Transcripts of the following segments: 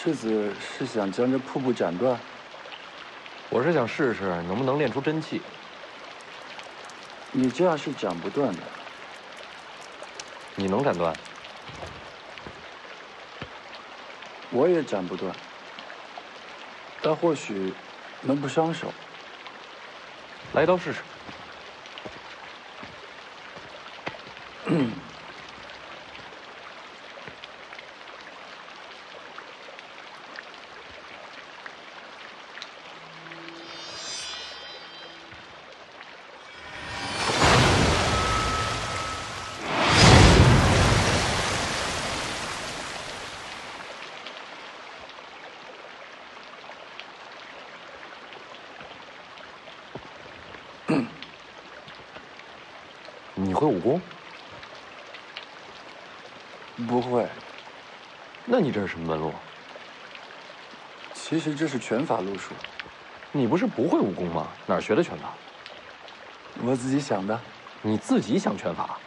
世子是想将这瀑布斩断？我是想试试能不能练出真气。你这样是斩不断的。你能斩断？我也斩不断，但或许能不伤手。来一刀试试。你会武功？不会。那你这是什么门路？其实这是拳法路数。你不是不会武功吗？哪儿学的拳法？我自己想的。你自己想拳法？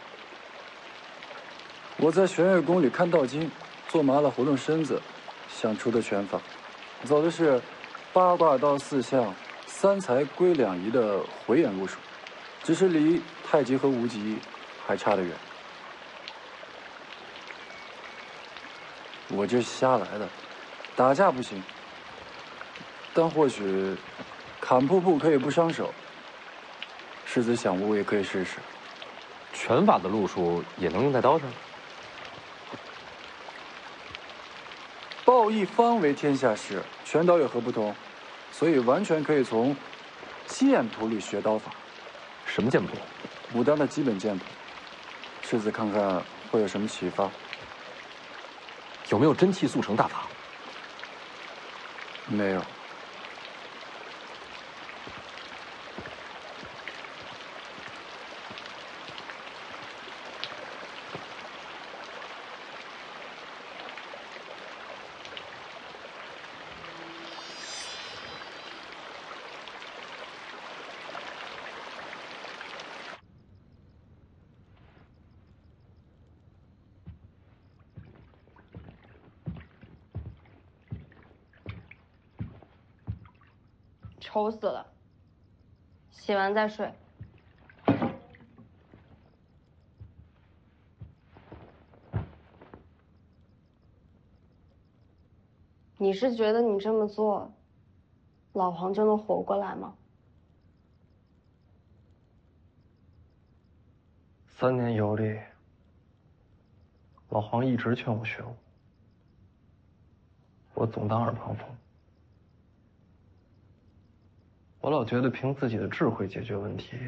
我在玄月宫里看道经，做麻了活动身子，想出的拳法，走的是八卦道四象、三才归两仪的回眼路数，只是离太极和无极还差得远。我这是瞎来的，打架不行，但或许砍瀑布可以不伤手。世子想悟也可以试试。拳法的路数也能用在刀上？抱一方为天下事，拳刀有何不同？所以完全可以从剑谱里学刀法。什么剑谱？武当的基本剑谱。世子看看会有什么启发？有没有真气速成大法？没有。愁死了，洗完再睡。你是觉得你这么做，老黄就能活过来吗？3年游历，老黄一直劝我学武，我总当耳旁风。我老觉得凭自己的智慧解决问题，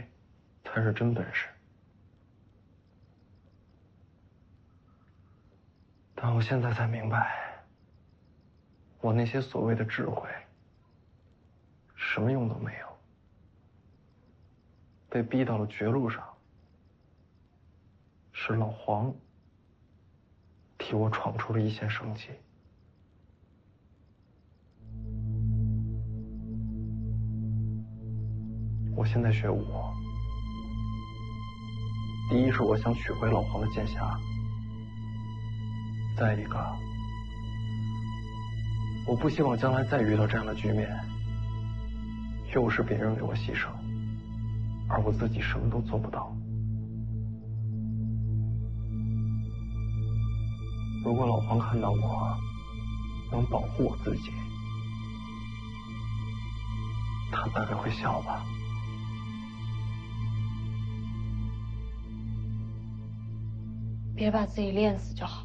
才是真本事。但我现在才明白，我那些所谓的智慧，什么用都没有。被逼到了绝路上，是老黄替我闯出了一线生机。我现在学武，第一是我想取回老黄的剑匣，再一个，我不希望将来再遇到这样的局面，又是别人为我牺牲，而我自己什么都做不到。如果老黄看到我能保护我自己，他大概会笑吧。别把自己练死就好。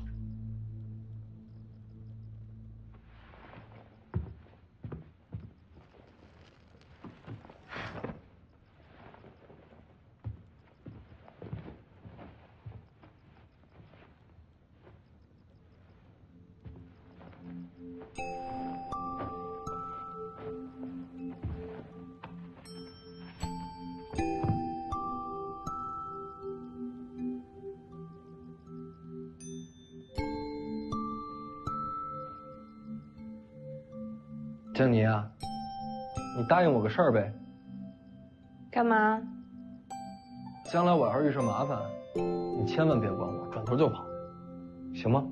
江妮啊，你答应我个事儿呗。干嘛？将来我要是遇上麻烦，你千万别管我，转头就跑，行吗？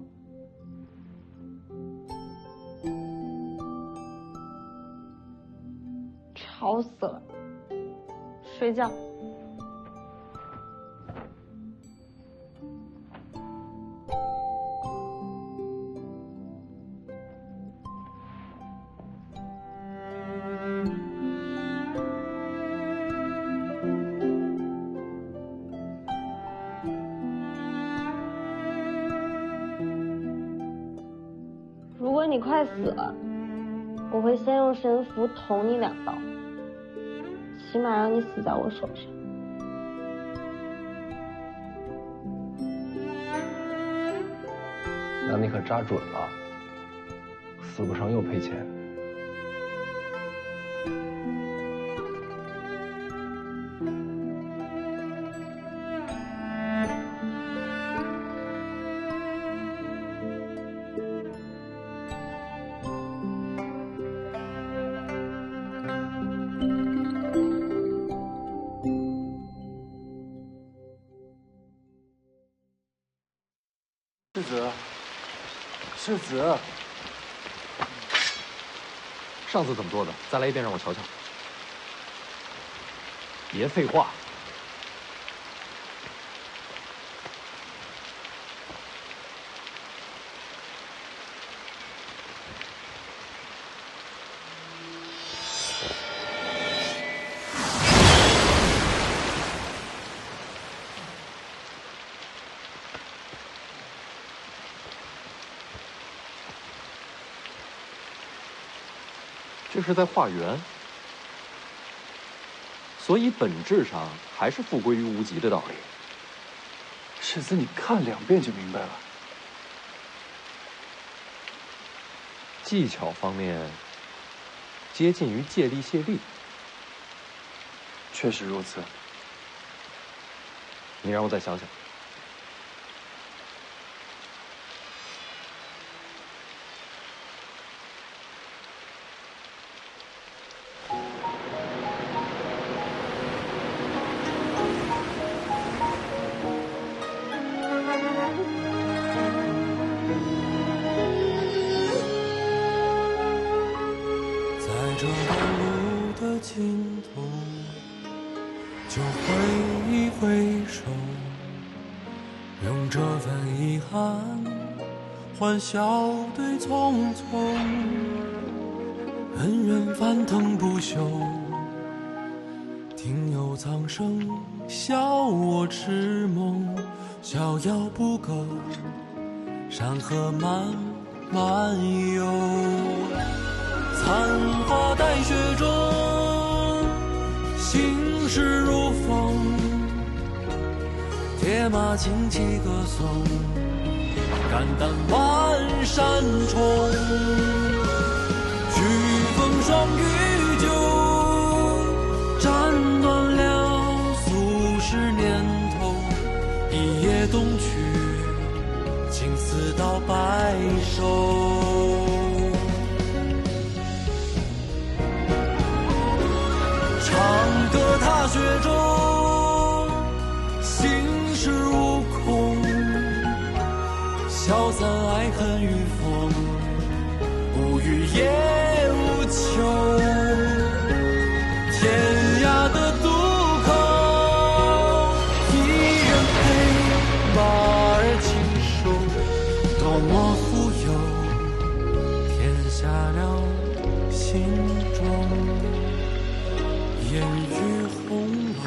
吵死了，睡觉。如果你快死了，我会先用神符捅你2刀，起码让你死在我手上。那你可扎准了，死不成又赔钱。世子，世子，上次怎么做的？再来一遍让我瞧瞧。别废话。这是在化缘，所以本质上还是复归于无极的道理。世子，你看2遍就明白了。技巧方面接近于借力卸力。确实如此。你让我再想想。这段路的尽头，就挥一挥手，用这份遗憾欢笑对匆匆。恩怨翻腾不休，听有苍生笑我痴梦，逍遥不够，山河漫漫游。残花待雪中，心事如风，铁马轻骑歌颂，肝胆万山重。举风霜雨酒，斩断了俗世年头，一夜东去，青丝到白首。唱歌踏雪中，心事无空，消散爱恨与风，无欲也无求。天涯的渡口，一人陪马儿轻手，多么富有，填下了心中。烟雨红楼，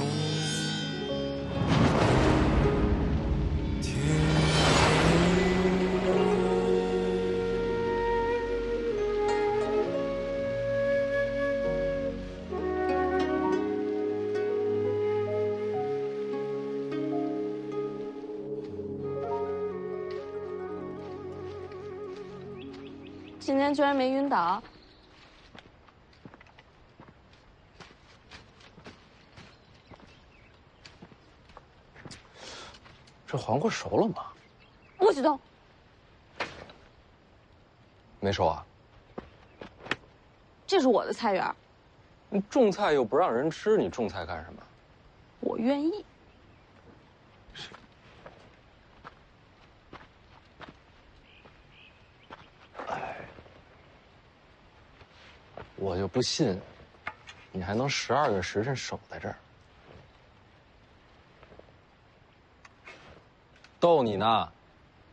天今天居然没晕倒。这黄瓜熟了吗？不许动！没熟啊？这是我的菜园，你种菜又不让人吃，你种菜干什么？我愿意。我就不信，你还能12个时辰守在这儿？逗你呢，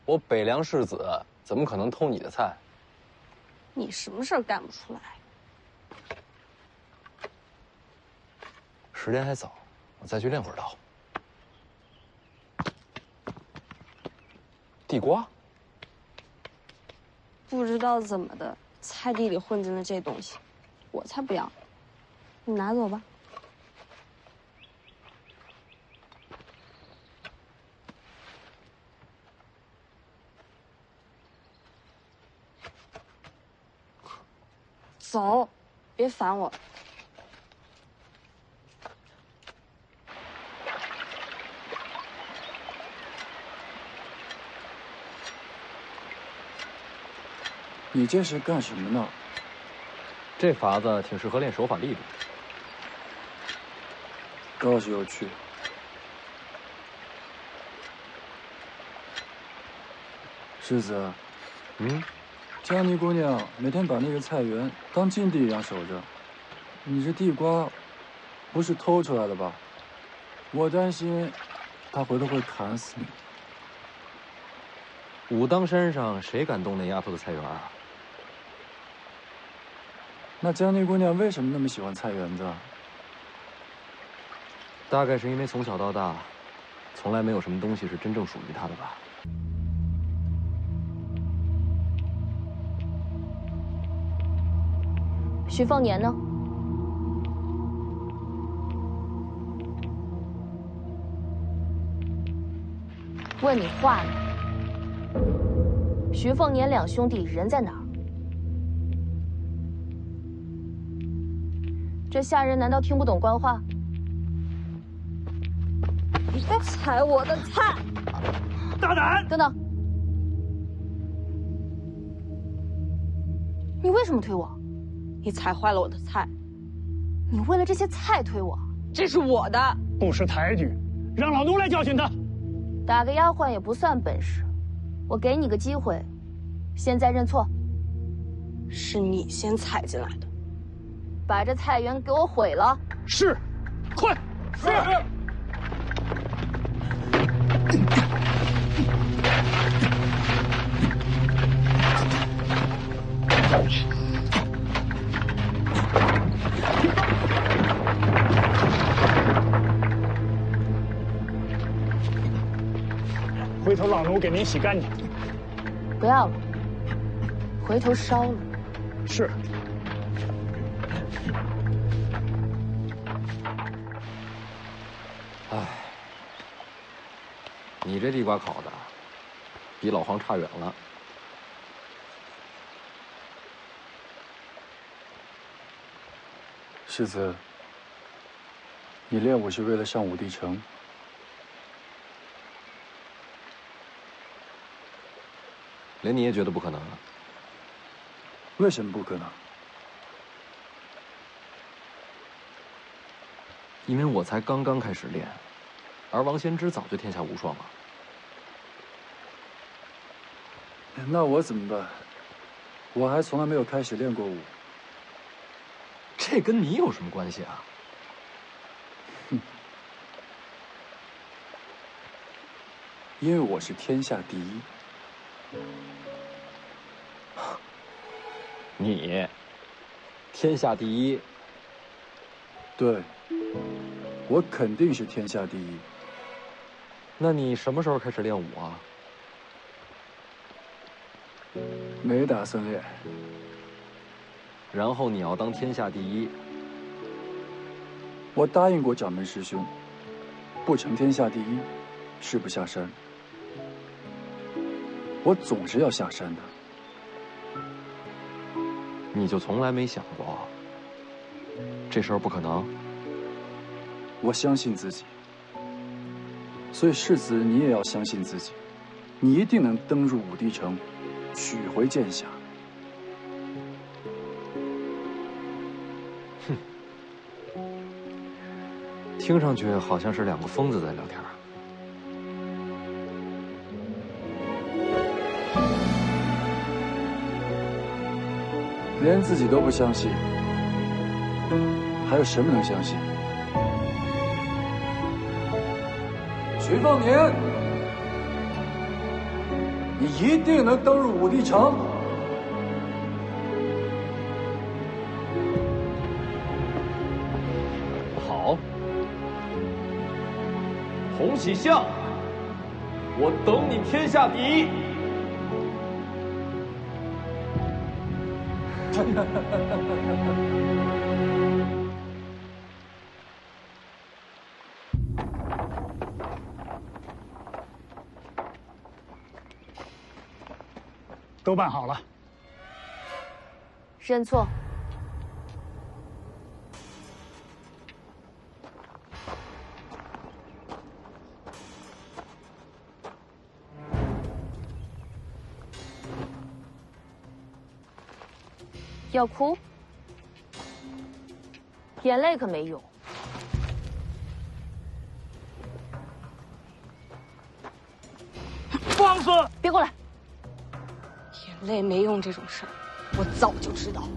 我北凉世子怎么可能偷你的菜？你什么事儿干不出来？时间还早，我再去练会儿刀。地瓜？不知道怎么的，菜地里混进了这东西，我才不要。你拿走吧。走，别烦我。你这是干什么呢？这法子挺适合练手法力度。倒是有趣。世子，江妮姑娘每天把那个菜园当禁地一样守着，你这地瓜不是偷出来的吧？我担心她回头会砍死你。武当山上谁敢动那丫头的菜园啊？那江妮姑娘为什么那么喜欢菜园子？大概是因为从小到大，从来没有什么东西是真正属于她的吧。徐凤年呢？问你话呢？徐凤年两兄弟人在哪儿？这下人难道听不懂官话？你别踩我的菜！大胆！等等，你为什么推我？你踩坏了我的菜，你为了这些菜推我？这是我的。不识抬举，让老奴来教训他。打个丫鬟也不算本事，我给你个机会，现在认错。是你先踩进来的，把这菜园给我毁了。是，快！是。回头老奴给您洗干净。不要了，回头烧了。是。唉，你这地瓜烤的，比老黄差远了。世子，你练武是为了上武帝城？连你也觉得不可能啊？为什么不可能？因为我才刚刚开始练，而王仙芝早就天下无双了。那我怎么办？我还从来没有开始练过武。这跟你有什么关系啊？哼，因为我是天下第一。你，天下第一？对，我肯定是天下第一。那你什么时候开始练武啊？没打算练。然后你要当天下第一。我答应过掌门师兄，不成天下第一，誓不下山。我总是要下山的。你就从来没想过，这事儿不可能？我相信自己，所以世子你也要相信自己，你一定能登入武帝城，取回剑匣。哼，听上去好像是两个疯子在聊天。连自己都不相信，还有什么能相信？徐凤年，你一定能登入武帝城。好，洪喜相，我等你天下第一。都办好了。认错。要哭？眼泪可没用。放肆！别过来！眼泪没用这种事儿，我早就知道。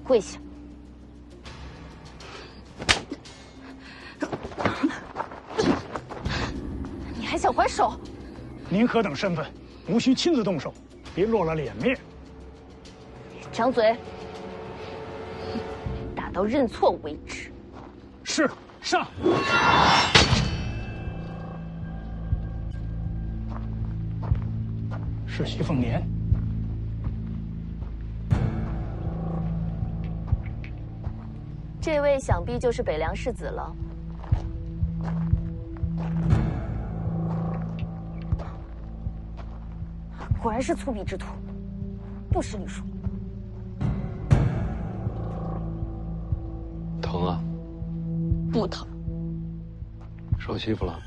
跪下！你还想还手？您何等身份，无需亲自动手，别落了脸面。张嘴，打到认错为止。是，上。是徐凤年。这位想必就是北凉世子了。果然是粗鄙之徒，不识礼数。疼啊？不疼。受欺负了？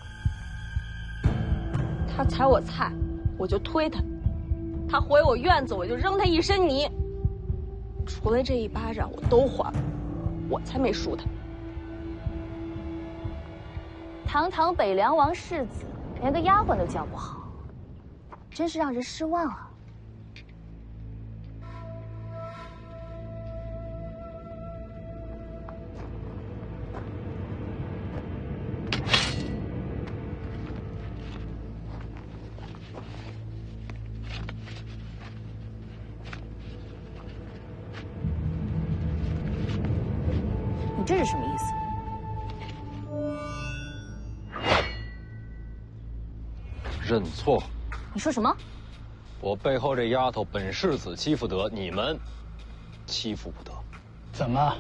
他踩我菜，我就推他；他回我院子，我就扔他一身泥。除了这一巴掌，我都还了，我才没输他。堂堂北凉王世子，连个丫鬟都教不好，真是让人失望啊！你这是什么意思？认错。你说什么？我背后这丫头本世子欺负得，你们欺负不得。怎么，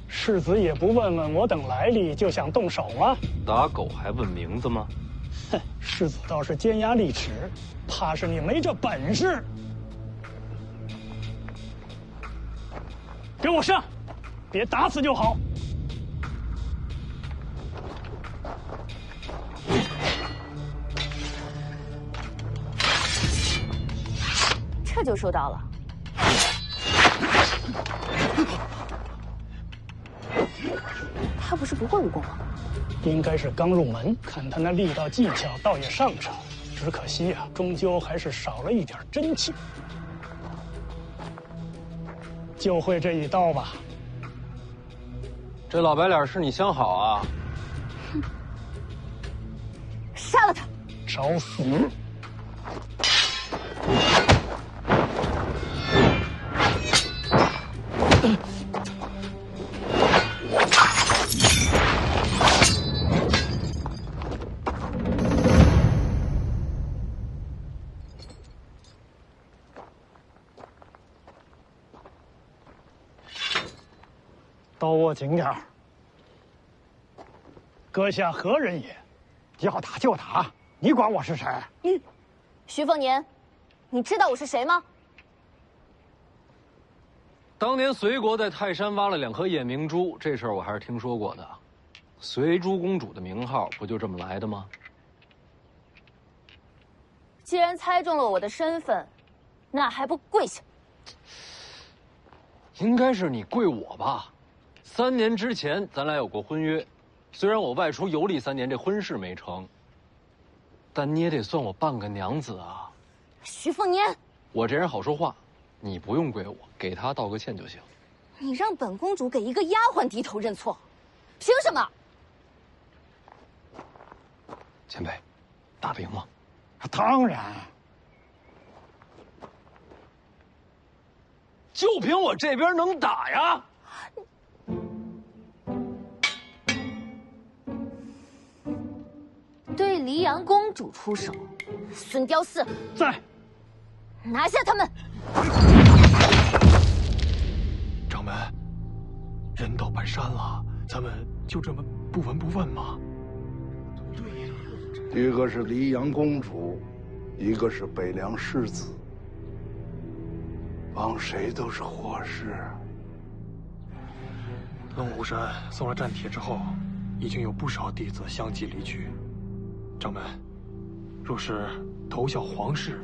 世子也不问问我等来历就想动手吗？打狗还问名字吗？哼，世子倒是尖牙利齿，怕是你没这本事。给我上，别打死就好。这就收到了。他不是不会武功吗？应该是刚入门，看他那力道技巧，倒也上乘。只可惜啊，终究还是少了一点真气。就会这一刀吧？这老白脸是你相好啊？杀了他！找死！刀握紧点儿。阁下何人也？要打就打，你管我是谁？徐凤年，你知道我是谁吗？当年隋国在泰山挖了2颗夜明珠，这事儿我还是听说过的。随珠公主的名号不就这么来的吗？既然猜中了我的身份，那还不跪下？应该是你跪我吧。3年之前咱俩有过婚约，虽然我外出游历3年，这婚事没成，但你也得算我半个娘子啊。徐凤年，我这人好说话，你不用跪我，给他道个歉就行。你让本公主给一个丫鬟低头认错，凭什么？前辈，打得赢吗？当然。就凭我这边能打呀！对黎阳公主出手，孙雕四在。拿下他们！掌门，人到半山了，咱们就这么不闻不问吗？一个是黎阳公主，一个是北凉世子，帮谁都是祸事。龙虎山送了战帖之后，已经有不少弟子相继离去。掌门，若是投效皇室，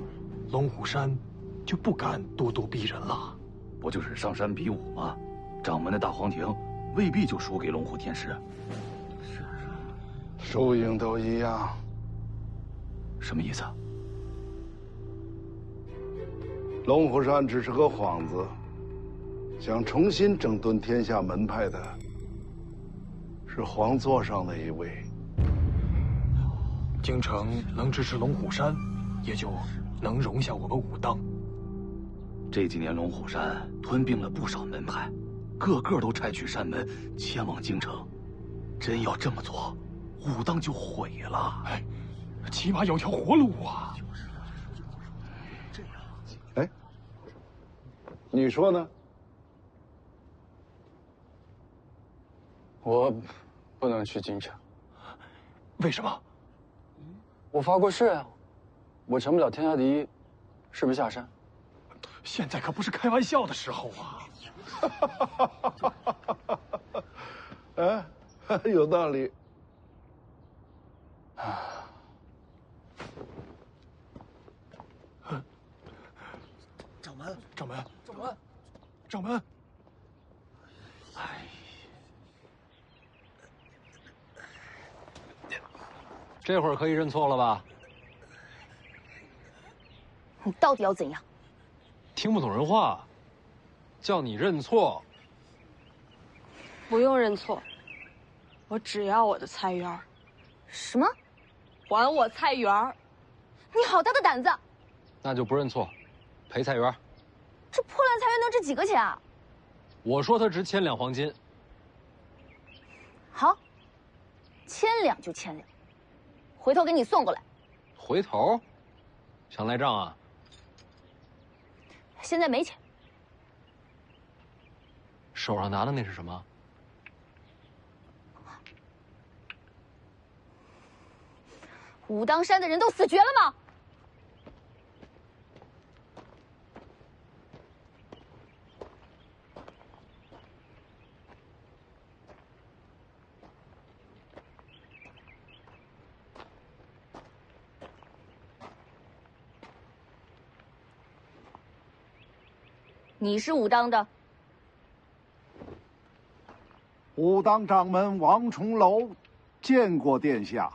龙虎山就不敢咄咄逼人了。不就是上山比武吗？掌门的大皇庭未必就输给龙虎天师。输赢都一样。什么意思？龙虎山只是个幌子，想重新整顿天下门派的是皇座上的一位。京城能支持龙虎山，也就能容下我们武当。这几年龙虎山吞并了不少门派，个个都拆去山门，迁往京城。真要这么做，武当就毁了。哎，起码有条活路啊！哎，你说呢？我不能去京城。为什么？我发过誓啊，我成不了天下第一，誓不下山。现在可不是开玩笑的时候啊！哎，有道理。掌门，掌门，掌门，掌门！哎，这会儿可以认错了吧？你到底要怎样？听不懂人话，叫你认错。不用认错，我只要我的菜园儿。什么？还我菜园儿！你好大的胆子！那就不认错，赔菜园。这破烂菜园能值几个钱啊？我说它值1000两黄金。好，1000两就1000两，回头给你送过来。回头？想赖账啊？现在没钱。手上拿的那是什么？武当山的人都死绝了吗？你是武当的？武当掌门王重楼见过殿下。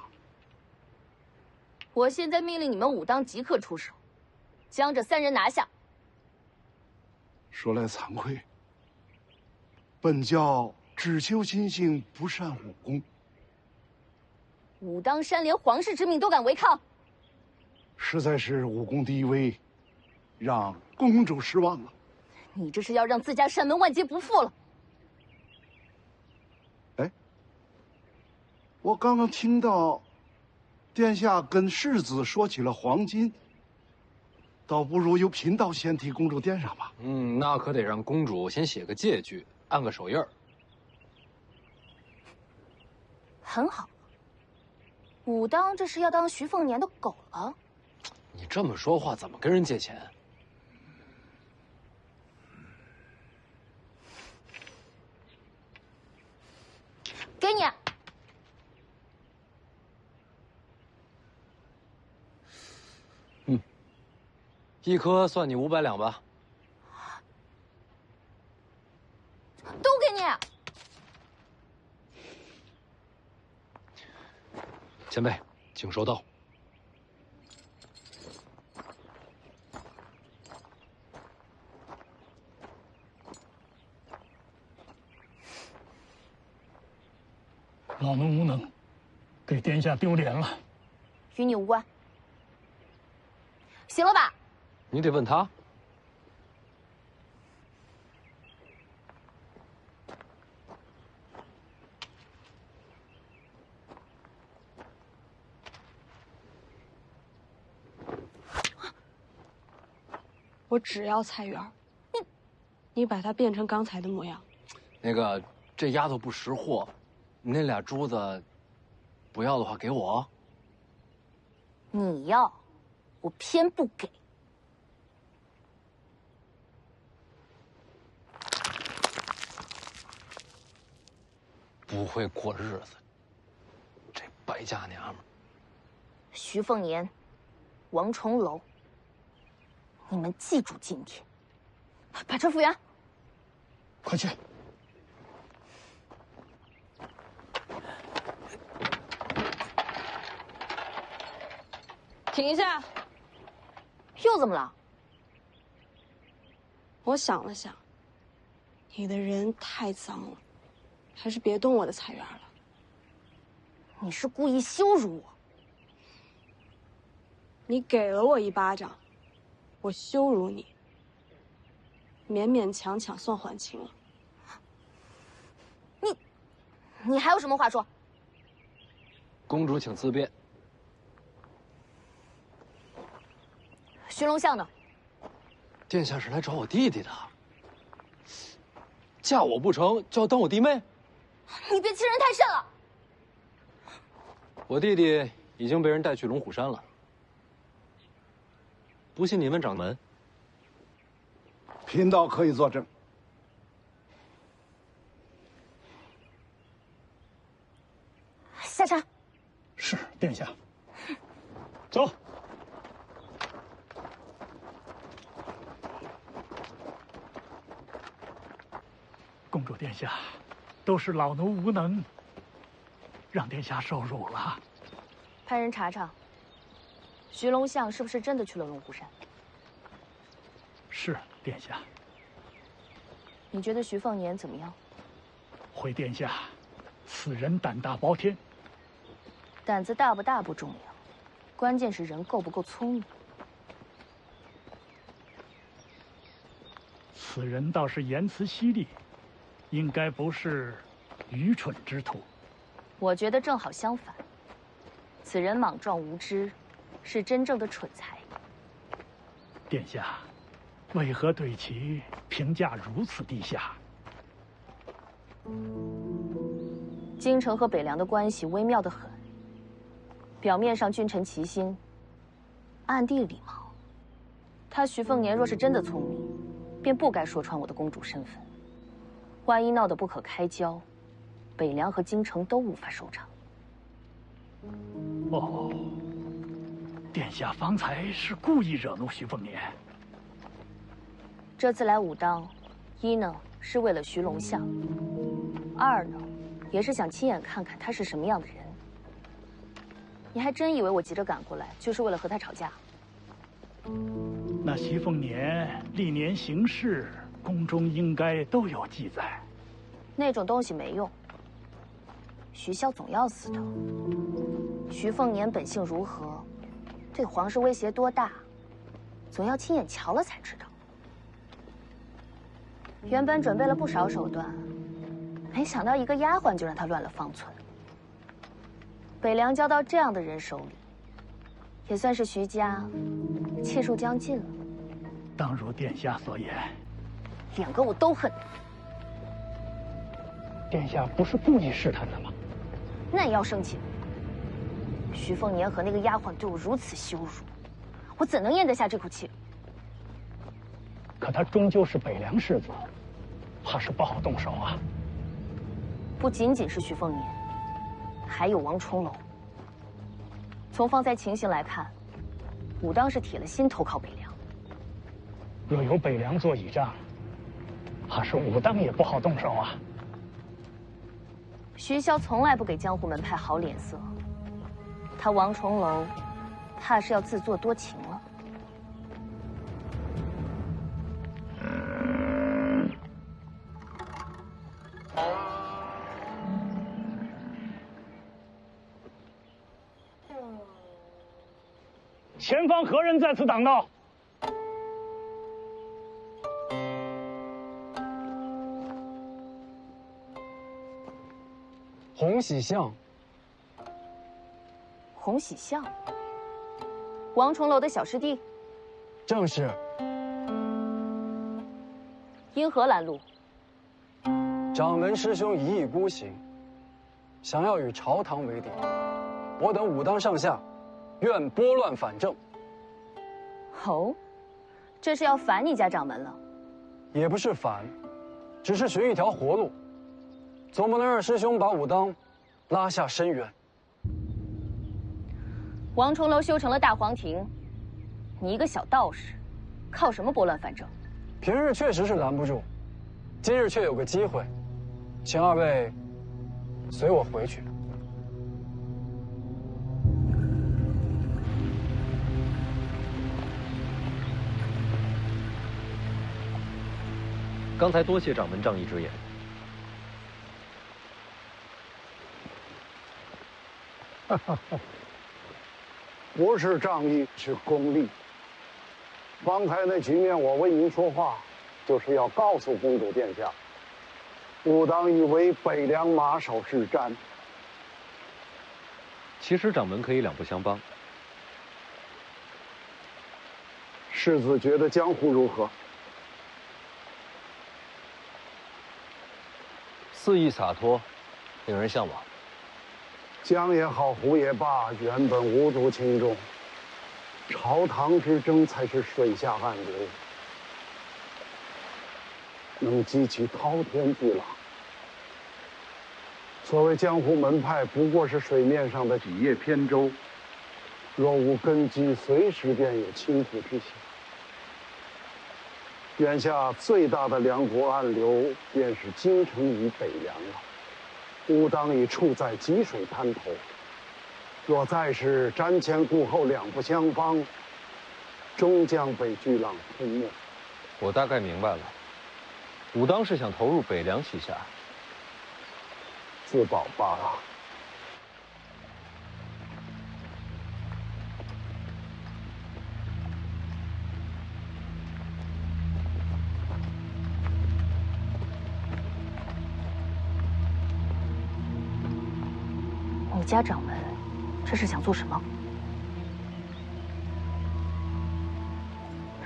我现在命令你们武当即刻出手，将这3人拿下。说来惭愧，本教只修心性，不善武功。武当山连皇室之命都敢违抗，实在是武功低微，让公主失望了。你这是要让自家山门万劫不复了。哎，我刚刚听到殿下跟世子说起了黄金，倒不如由贫道先替公主垫上吧。那可得让公主先写个借据，按个手印儿。很好，武当这是要当徐凤年的狗了？你这么说话，怎么跟人借钱？给你。一颗算你500两吧。都给你。前辈，请收到。老奴无能，给殿下丢脸了。与你无关。行了吧？你得问他。我只要菜园儿，你把它变成刚才的模样。那个，这丫头不识货，你那俩珠子，不要的话给我。你要，我偏不给。不会过日子，这败家娘们儿。徐凤年，王重楼，你们记住今天，把车复原。快去！停下！又怎么了？我想了想，你的人太脏了，还是别动我的菜园了。你是故意羞辱我？你给了我一巴掌，我羞辱你，勉勉强强算还清了。你还有什么话说？公主请自便。徐龙相呢？殿下是来找我弟弟的。嫁我不成就要当我弟妹？你别欺人太甚了。我弟弟已经被人带去龙虎山了。不信你问掌门。贫道可以作证。下车。是殿下。走。公主殿下，都是老奴无能，让殿下受辱了。派人查查，徐龙相是不是真的去了龙虎山？是殿下。你觉得徐凤年怎么样？回殿下，此人胆大包天。胆子大不大不重要，关键是人够不够聪明。此人倒是言辞犀利，应该不是愚蠢之徒。我觉得正好相反，此人莽撞无知，是真正的蠢材。殿下，为何对其评价如此低下？京城和北凉的关系微妙得很，表面上君臣齐心，暗地里毛。他徐凤年若是真的聪明，便不该说穿我的公主身份。万一闹得不可开交，北凉和京城都无法收场。哦，殿下方才是故意惹怒徐凤年。这次来武当，一呢是为了徐龙相，二呢也是想亲眼看看他是什么样的人。你还真以为我急着赶过来就是为了和他吵架？那徐凤年历年行事，宫中应该都有记载。那种东西没用。徐骁总要死的。徐凤年本性如何，对皇室威胁多大，总要亲眼瞧了才知道。原本准备了不少手段，没想到一个丫鬟就让他乱了方寸。北凉交到这样的人手里，也算是徐家气数将尽了。当如殿下所言，两个我都恨。殿下不是故意试探的吗？那也要生气。徐凤年和那个丫鬟对我如此羞辱，我怎能咽得下这口气？可他终究是北凉世子，怕是不好动手啊。不仅仅是徐凤年，还有王重楼。从方才情形来看，武当是铁了心投靠北凉。若有北凉做倚仗，怕是武当也不好动手啊。徐骁从来不给江湖门派好脸色，他王重楼，怕是要自作多情了。前方何人在此挡道？洪喜相。洪喜相，王重楼的小师弟。正是。因何拦路？掌门师兄一意孤行，想要与朝堂为敌。我等武当上下，愿拨乱反正。哦，这是要反你家掌门了？也不是反，只是寻一条活路，总不能让师兄把武当拉下深渊。王重楼修成了大皇庭，你一个小道士，靠什么拨乱反正？平日确实是拦不住，今日却有个机会，请二位随我回去。刚才多谢掌门仗义直言。不是仗义，是功利。方才那局面，我为您说话，就是要告诉公主殿下，武当已为北凉马首是瞻。其实掌门可以两不相帮。世子觉得江湖如何？肆意洒脱，令人向往。江也好，湖也罢，原本无足轻重。朝堂之争才是水下暗流，能激起滔天巨浪。所谓江湖门派，不过是水面上的几叶扁舟，若无根基，随时便有倾覆之象。眼下最大的两股暗流，便是京城与北凉了。武当已处在积水滩头，若再是瞻前顾后，两不相帮，终将被巨浪吞没。我大概明白了，武当是想投入北凉旗下，自保罢了。你家掌门这是想做什么？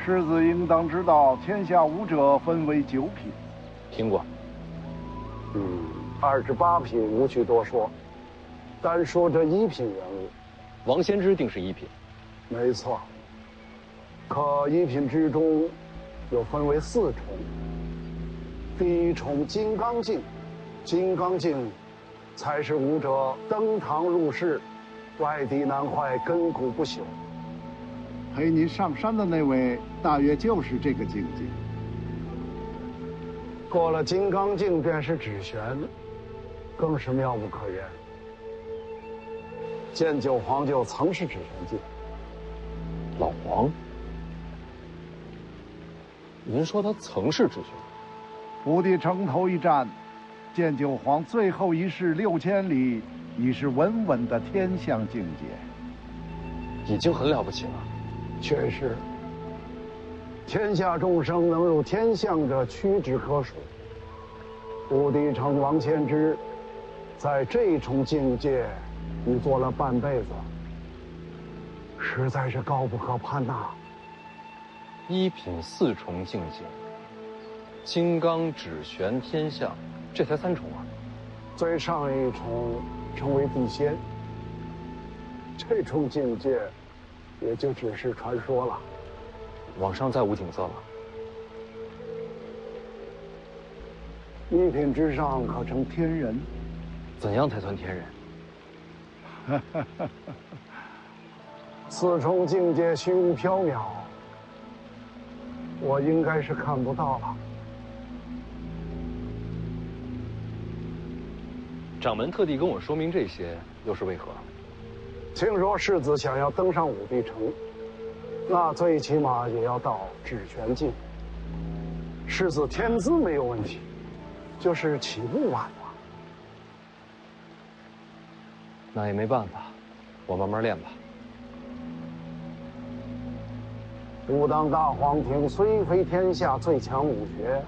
世子应当知道，天下武者分为9品。听过。28品无需多说，单说这1品人物，王仙芝定是1品。没错。可1品之中，又分为4重。第1重金刚镜，金刚镜才是武者登堂入室，外敌难坏，根骨不朽。陪您上山的那位，大约就是这个境界。过了金刚镜，便是指玄，更是妙不可言。建九皇就曾是指玄境。老黄，您说他曾是指玄？武帝城头一战，建九皇最后一式6000里，已是稳稳的天象境界，已经很了不起了。确实，天下众生能入天象者屈指可数。武帝城王仙芝，在这重境界已做了半辈子，实在是高不可攀呐。 1品4重境界，金刚指玄天象，这才3重啊！最上一重称为地仙，这重境界也就只是传说了。往上再无景色了。 1品之上可称天人。怎样才算天人？4重境界虚无缥缈，我应该是看不到了。掌门特地跟我说明这些，又是为何？听说世子想要登上武帝城，那最起码也要到指玄境。世子天资没有问题。 就是起步晚了，那也没办法，我慢慢练吧。武当大皇庭虽非天下最强武学，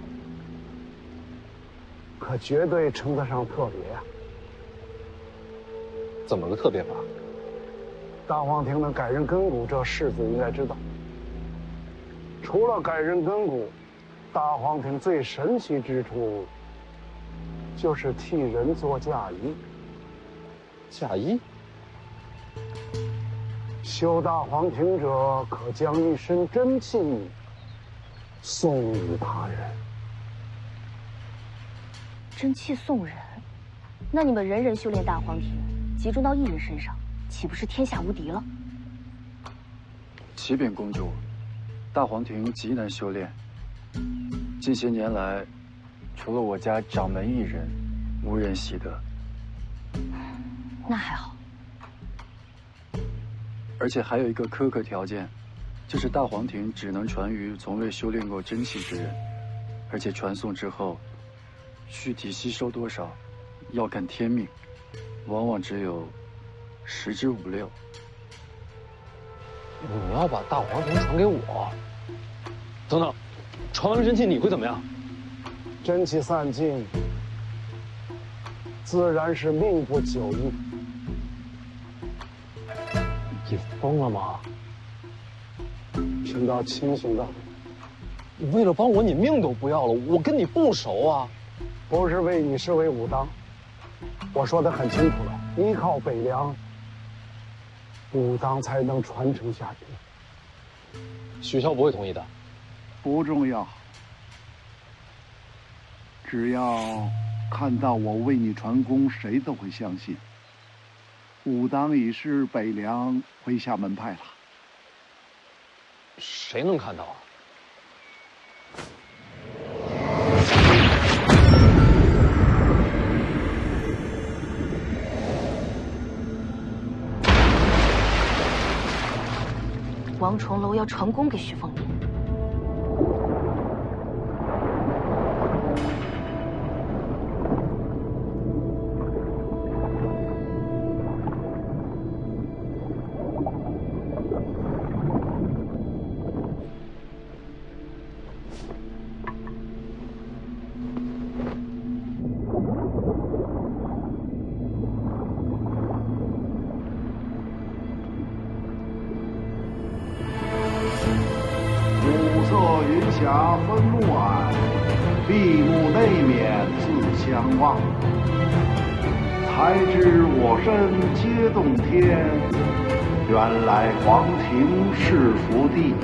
可绝对称得上特别啊！怎么个特别法？大皇庭能改人根骨，这世子应该知道。除了改人根骨，大皇庭最神奇之处，就是替人做嫁衣。嫁衣？修大皇庭者，可将一身真气送与他人。真气送人？那你们人人修炼大皇庭，集中到一人身上，岂不是天下无敌了？启禀公主，大皇庭极难修炼。近些年来，除了我家掌门一人，无人习得。那还好。而且还有一个苛刻条件，就是大皇庭只能传于从未修炼过真气之人，而且传送之后，具体吸收多少，要看天命，往往只有10之5、6。你要把大皇庭传给我？等等，传完了真气你会怎么样？真气散尽，自然是命不久矣。你疯了吗？贫道清醒的。你为了帮我，你命都不要了。我跟你不熟啊。不是为你，是为武当。我说得很清楚了，依靠北凉，武当才能传承下去。许孝不会同意的。不重要，只要看到我为你传功，谁都会相信。武当已是北凉麾下门派了。谁能看到啊？王重楼要传功给徐凤年。霞分暮霭，闭目内敛自相望。才知我身皆洞天，原来皇庭是福地。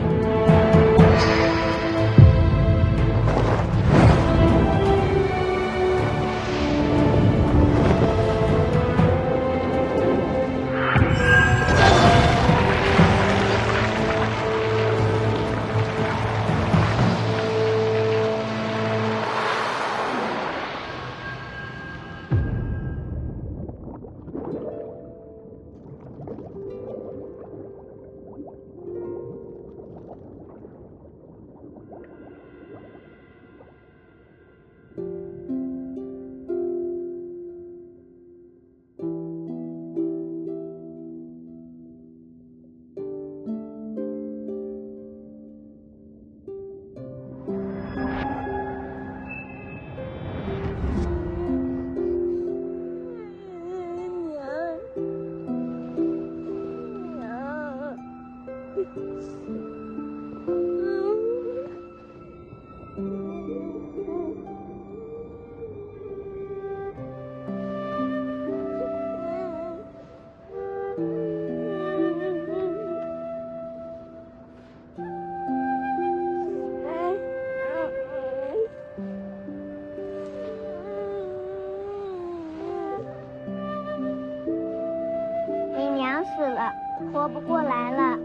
死了，活不过来了。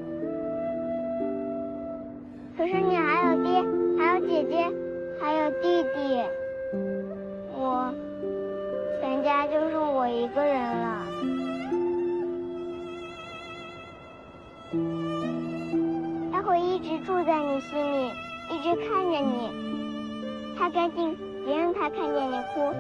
可是你还有爹，还有姐姐，还有弟弟，我全家就剩我一个人了。他会一直住在你心里，一直看着你。擦干净，别让他看见你哭。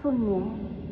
凤年。